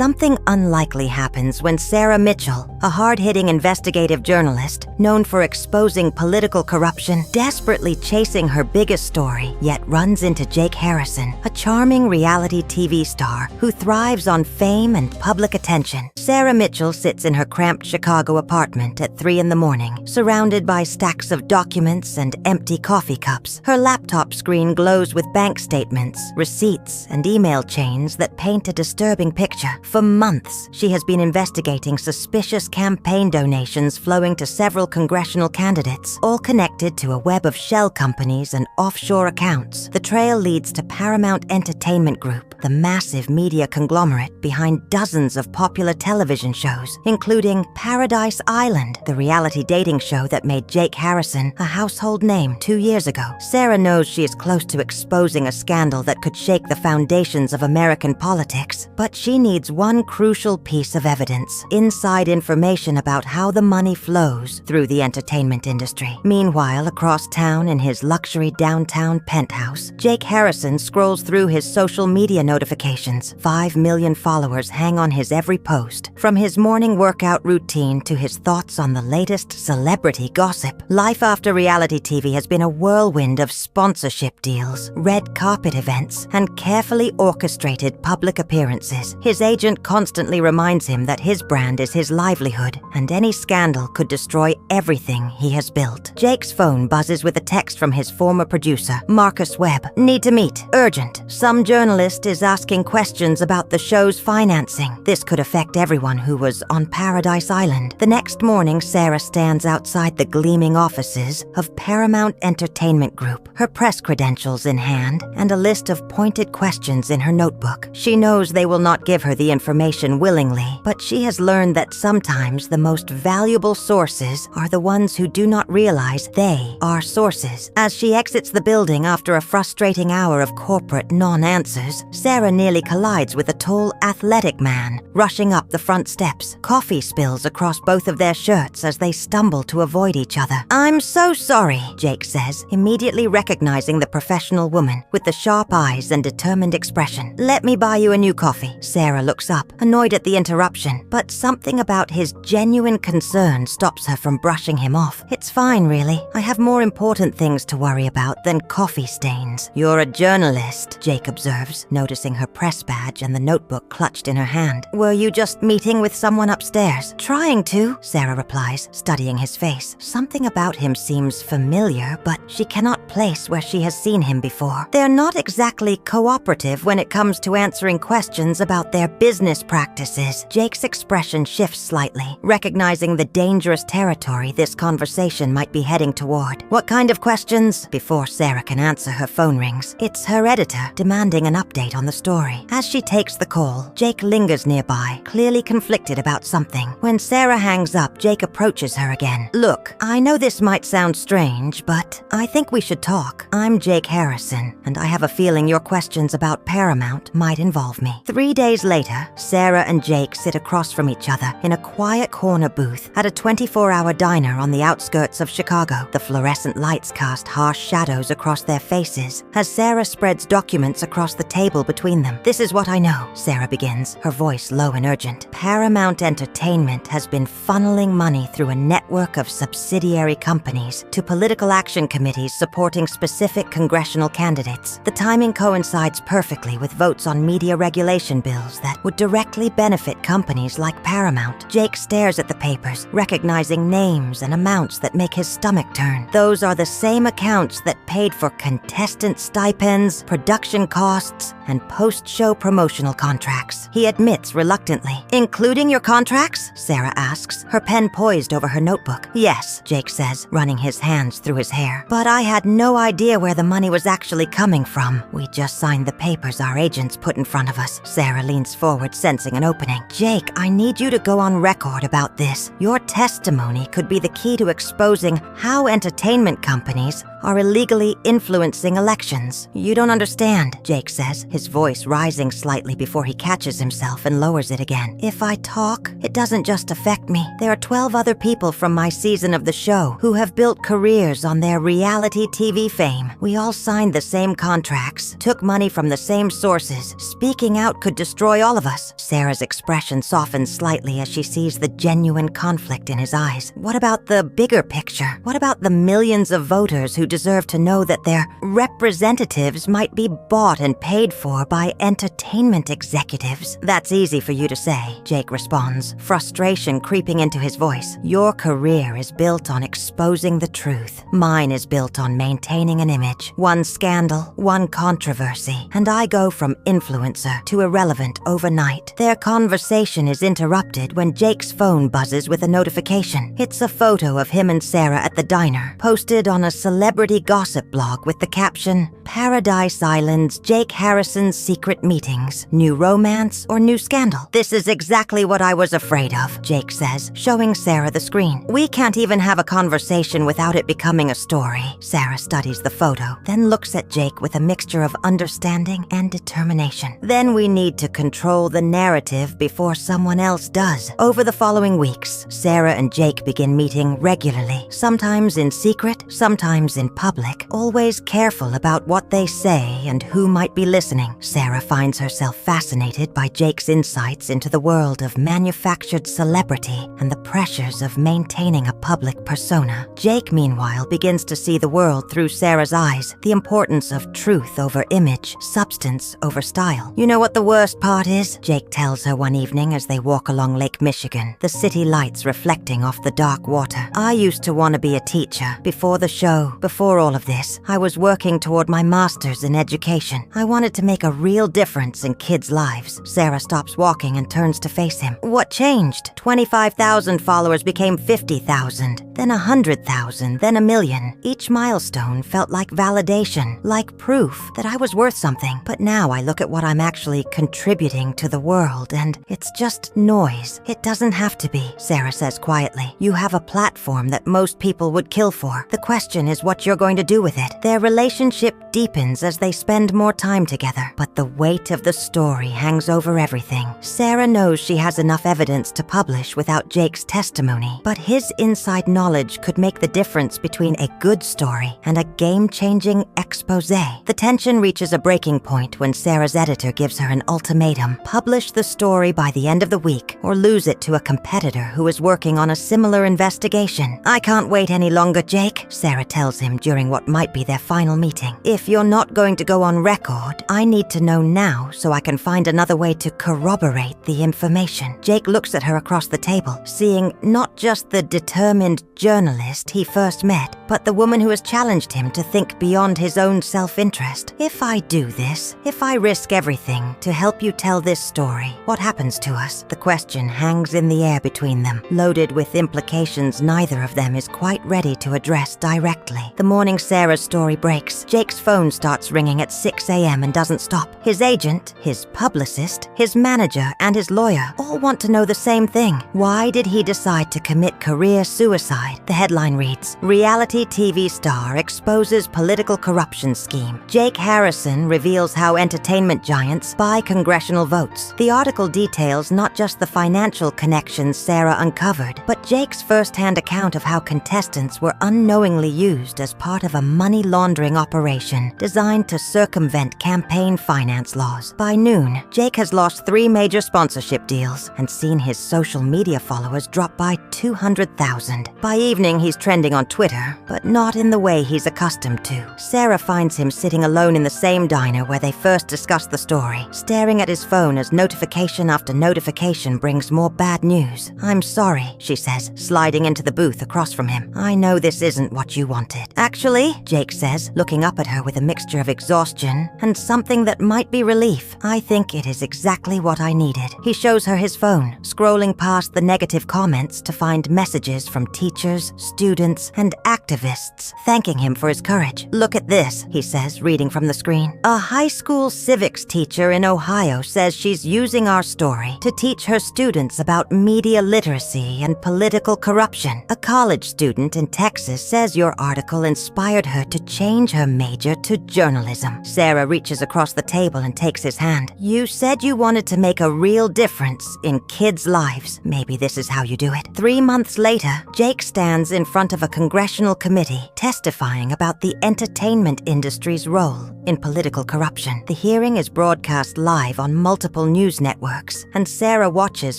something unlikely happens when Sarah Mitchell, a hard-hitting investigative journalist known for exposing political corruption, desperately chasing her biggest story, yet runs into Jake Harrison, a charming reality TV star who thrives on fame and public attention. Sarah Mitchell sits in her cramped Chicago apartment at 3 a.m, surrounded by stacks of documents and empty coffee cups. Her laptop screen glows with bank statements, receipts, and email chains that paint a disturbing picture. For months, she has been investigating suspicious campaign donations flowing to several congressional candidates, all connected to a web of shell companies and offshore accounts. The trail leads to Paramount Entertainment Group, the massive media conglomerate behind dozens of popular television shows, including Paradise Island, the reality dating show that made Jake Harrison a household name 2 years ago. Sarah knows she is close to exposing a scandal that could shake the foundations of American politics, but she needs one crucial piece of evidence: inside information about how the money flows through the entertainment industry. Meanwhile, across town in his luxury downtown penthouse, Jake Harrison scrolls through his social media notifications. 5 million followers hang on his every post. From his morning workout routine to his thoughts on the latest celebrity gossip, life after reality TV has been a whirlwind of sponsorship deals, red carpet events, and carefully orchestrated public appearances. His agent constantly reminds him that his brand is his livelihood, and any scandal could destroy everything he has built. Jake's phone buzzes with a text from his former producer, Marcus Webb. "Need to meet. Urgent. Some journalist is asking questions about the show's financing." This could affect everyone who was on Paradise Island. The next morning, Sarah stands outside the gleaming offices of Paramount Entertainment Group, her press credentials in hand and a list of pointed questions in her notebook. She knows they will not give her the information willingly, but she has learned that sometimes the most valuable sources are the ones who do not realize they are sources. As she exits the building after a frustrating hour of corporate non-answers, Sarah nearly collides with a tall, athletic man rushing up the front steps. Coffee spills across both of their shirts as they stumble to avoid each other. "I'm so sorry," Jake says, immediately recognizing the professional woman with the sharp eyes and determined expression. "Let me buy you a new coffee." Sarah looks up, annoyed at the interruption, but something about his genuine concern stops her from brushing him off. "It's fine, really. I have more important things to worry about than coffee stains." "You're a journalist," Jake observes, noticing her press badge and the notebook clutched in her hand. "Were you just meeting with someone upstairs?" "Trying to," Sarah replies, studying his face. Something about him seems familiar, but she cannot place where she has seen him before. They're not exactly cooperative when it comes to answering questions about their business practices. Jake's expression shifts slightly, recognizing the dangerous territory this conversation might be heading toward. "What kind of questions?" Before Sarah can answer, her phone rings. It's her editor, demanding an update on the story. As she takes the call, Jake lingers nearby, clearly conflicted about something. When Sarah hangs up, Jake approaches her again. "Look, I know this might sound strange, but I think we should talk. I'm Jake Harrison, and I have a feeling your questions about Paramount might involve me." 3 days later, Sarah and Jake sit across from each other in a quiet corner booth at a 24-hour diner on the outskirts of Chicago. The fluorescent lights cast harsh shadows across their faces as Sarah spreads documents across the table between them. "This is what I know," Sarah begins, her voice low and urgent. "Paramount Entertainment has been funneling money through a network of subsidiary companies to political action committees supporting specific congressional candidates. The timing coincides perfectly with votes on media regulation bills that would directly benefit companies like Paramount." Jake stares at the papers, recognizing names and amounts that make his stomach turn. Those are the same accounts that paid for contestant stipends, production costs, and post-show promotional contracts. He admits reluctantly. "Including your contracts?" Sarah asks, her pen poised over her notebook. "Yes," Jake says, running his hands through his hair. "But I had no idea where the money was actually coming from. We just signed the papers our agents put in front of us." Sarah leans forward, sensing an opening. "Jake, I need you to go on record about this. Your testimony could be the key to exposing how entertainment companies are illegally influencing elections. You don't understand, Jake says, his voice rising slightly before he catches himself and lowers it again. If I talk, it doesn't just affect me. There are 12 other people from my season of the show who have built careers on their reality TV fame. We all signed the same contracts, took money from the same sources. Speaking out could destroy all of us. Sarah's expression softens slightly as she sees the genuine conflict in his eyes. What about the bigger picture? What about the millions of voters who deserve to know that their representatives might be bought and paid for by entertainment executives? That's easy for you to say, Jake responds, frustration creeping into his voice. Your career is built on exposing the truth. Mine is built on maintaining an image. One scandal, one controversy, and I go from influencer to irrelevant overnight. Their conversation is interrupted when Jake's phone buzzes with a notification. It's a photo of him and Sarah at the diner, posted on a celebrity gossip blog with the caption, Paradise Island's Jake Harrison's secret meetings. New romance or new scandal? This is exactly what I was afraid of, Jake says, showing Sarah the screen. We can't even have a conversation without it becoming a story. Sarah studies the photo, then looks at Jake with a mixture of understanding and determination. Then we need to control the narrative before someone else does. Over the following weeks, Sarah and Jake begin meeting regularly, sometimes in secret, sometimes in public, always careful about what they say and who might be listening. Sarah finds herself fascinated by Jake's insights into the world of manufactured celebrity and the pressures of maintaining a public persona. Jake, meanwhile, begins to see the world through Sarah's eyes, the importance of truth over image, substance over style. You know what the worst part is? Jake tells her one evening as they walk along Lake Michigan, the city lights reflecting off the dark water. I used to want to be a teacher. Before the show, before all of this, I was working toward my master's in education. I wanted to make a real difference in kids' lives. Sarah stops walking and turns to face him. What changed? 25,000 followers became 50,000, then 100,000, then 1 million. Each milestone felt like validation, like proof that I was worth something. But now I look at what I'm actually contributing to the world, and it's just noise. It doesn't have to be, Sarah says quietly. You have a platform that most people would kill for. The question is what you're going to do with it. Their relationship deepens as they spend more time together, but the weight of the story hangs over everything. Sarah knows she has enough evidence to publish without Jake's testimony, but his inside knowledge could make the difference between a good story and a game-changing expose. The tension reaches a breaking point when Sarah's editor gives her an ultimatum. Publish the story by the end of the week, or lose it to a competitor who is working on a similar investigation. I can't wait any longer, Jake, Sarah tells him during what might be their final meeting. If you're not going to go on record, I need to know now so I can find another way to corroborate the information. Jake looks at her across the table, seeing not just the determined journalist he first met, but the woman who has challenged him to think beyond his own self-interest. If I do this, if I risk everything to help you tell this story, what happens to us? The question hangs in the air between them, loaded with implications neither of them is quite ready to address directly. The morning Sarah's story breaks, Jake's phone starts ringing at 6 a.m. and doesn't stop. His agent, his publicist, his manager, and his lawyer all want to know the same thing. Why did he decide to commit career suicide? The headline reads, Reality TV star exposes political corruption scheme. Jake Harrison reveals how entertainment giants buy congressional votes. The article details not just the financial connections Sarah uncovered, but Jake's first-hand account of how contestants were unknowingly used as part of a money laundering operation designed to circumvent campaign finance laws. By noon, Jake has lost 3 major sponsorship deals and seen his social media followers drop by 200,000. By evening, he's trending on Twitter, but not in the way he's accustomed to. Sarah finds him sitting alone in the same diner where they first discussed the story, staring at his phone as notification after notification brings more bad news. I'm sorry, she says, sliding into the booth across from him. I know this isn't what you wanted. Actually, Jake says, looking up at her with a mixture of exhaustion and something that might be relief. I think it is exactly what I needed. He shows her his phone, scrolling past the negative comments to find messages from teachers teachers, students, and activists thanking him for his courage. "Look at this," he says, reading from the screen. "A high school civics teacher in Ohio says she's using our story to teach her students about media literacy and political corruption. A college student in Texas says your article inspired her to change her major to journalism." Sarah reaches across the table and takes his hand. "You said you wanted to make a real difference in kids' lives. Maybe this is how you do it." 3 months later, Jake stands in front of a congressional committee testifying about the entertainment industry's role in political corruption. The hearing is broadcast live on multiple news networks, and Sarah watches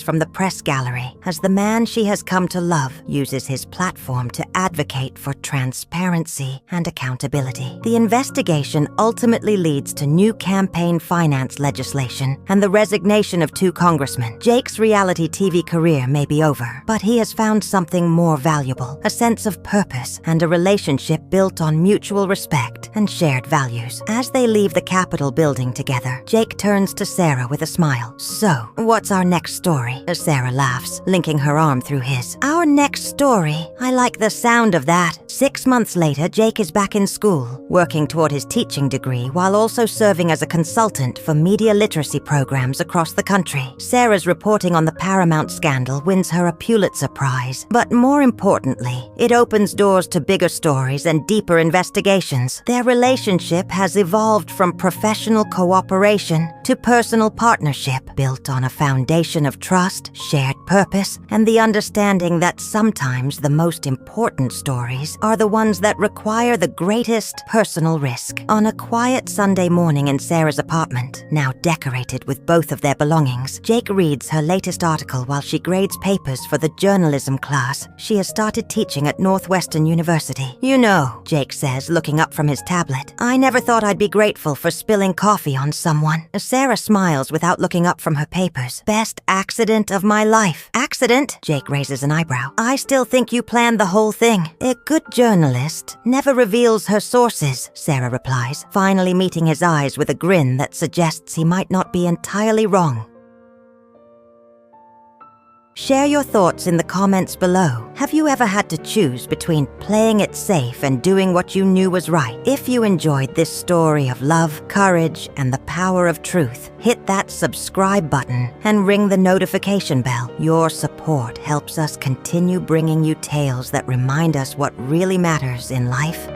from the press gallery as the man she has come to love uses his platform to advocate for transparency and accountability. The investigation ultimately leads to new campaign finance legislation and the resignation of 2 congressmen. Jake's reality TV career may be over, but he has found something more valuable, a sense of purpose and a relationship built on mutual respect and shared values. As they leave the Capitol building together, Jake turns to Sarah with a smile. "So, what's our next story?" Sarah laughs, linking her arm through his. "Our next story? I like the sound of that." 6 months later, Jake is back in school, working toward his teaching degree while also serving as a consultant for media literacy programs across the country. Sarah's reporting on the Paramount scandal wins her a Pulitzer Prize, but more importantly, it opens doors to bigger stories and deeper investigations. Their relationship has evolved from professional cooperation to personal partnership, built on a foundation of trust, shared purpose, and the understanding that sometimes the most important stories are the ones that require the greatest personal risk. On a quiet Sunday morning in Sarah's apartment, now decorated with both of their belongings, Jake reads her latest article while she grades papers for the journalism class she has started teaching at Northwestern University. "You know," Jake says, looking up from his tablet, "I never thought I'd be grateful for spilling coffee on someone." Sarah smiles without looking up from her papers. "Best accident of my life." "Accident?" Jake raises an eyebrow. "I still think you planned the whole thing." "A good journalist never reveals her sources," Sarah replies, finally meeting his eyes with a grin that suggests he might not be entirely wrong. Share your thoughts in the comments below. Have you ever had to choose between playing it safe and doing what you knew was right? If you enjoyed this story of love, courage, and the power of truth, hit that subscribe button and ring the notification bell. Your support helps us continue bringing you tales that remind us what really matters in life